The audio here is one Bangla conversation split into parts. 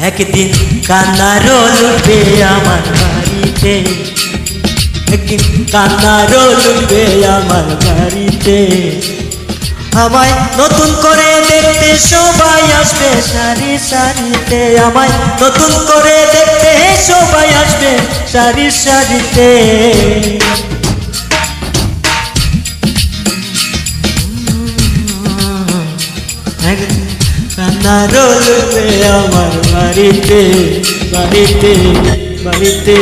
একদিন কান্নার লুটবে আমার বাড়িতে, একদিন কান্নার লুটবে আমার বাড়িতে। আমায় নতুন করে দেখতে সবাই আসবে সারি সারিতে, আমায় নতুন করে দেখতে সবাই আসবে সারি সারিতে। কান্নার লুটবে আমার বাড়িতে, বাড়িতে, বাড়িতে।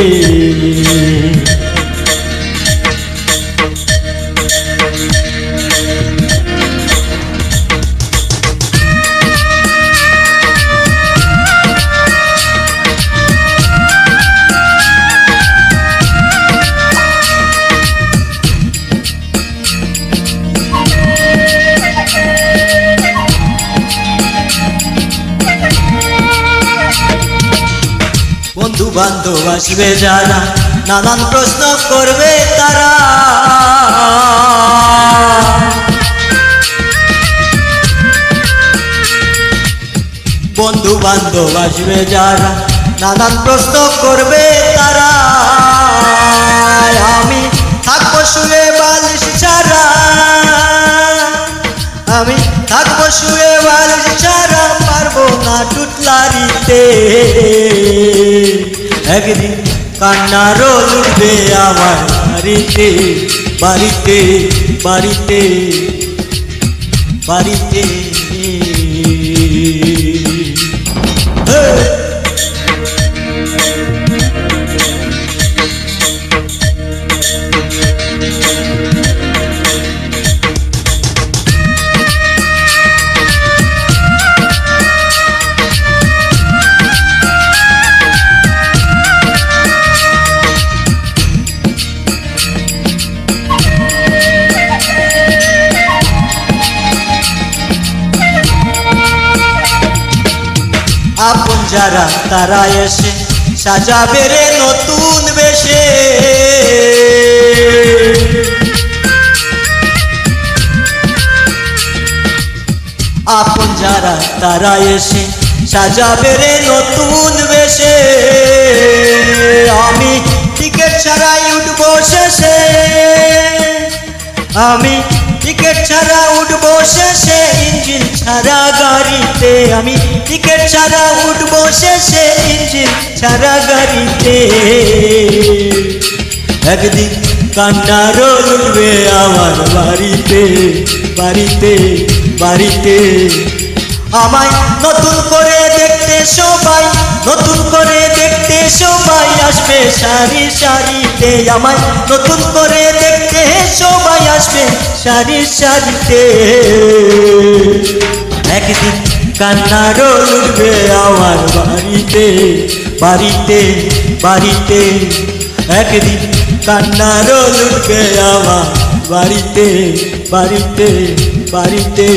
বন্ধু বান্ধব আসবে যারা, নানান প্রশ্ন করবে তারা। বন্ধু বান্ধব আসবে যারা, নানান প্রশ্ন করবে তারা। আমি থাকবো শুয়ে বালিশ ছাড়া, আমি থাকবো শুয়ে বালিশ ছাড়া, পারবো না টুটলারিতে। একদিন কান্নার লুটবে আমার বাড়িতে, বাড়িতে, বাড়িতে, বাড়িতে। আপন যারা তারা এসে সাজাবে রে নতুন বেশে। আপন যারা তারা এসে সাজাবে রে নতুন বেশে। আমি টিকিট ছাড়াই উঠবো শেষে, আমি টিকিট ছাড়া উঠবো শেষে, ইঞ্জিন ছাড়া গাড়িতে। আমি টিকিট ছাড়া উঠবো শেষে, ইঞ্জিন ছাড়া গাড়িতে। একদিন কান্নার লুটবে আমার বাড়িতে, বাড়িতে, বাড়িতে। আমায় নতুন করে দেখতে সবাই, নতুন করে দেখতে সবাই আসবে সারি সারিতে। আমায় নতুন করে দেখতে সবাই আসবে সারি সারিতে। একদিন কান্নার লুটবে আমার বাড়িতে, বাড়িতে, বাড়িতে। একদিন কান্নার লুটবে আমার বাড়িতে, বাড়িতে, বাড়িতে।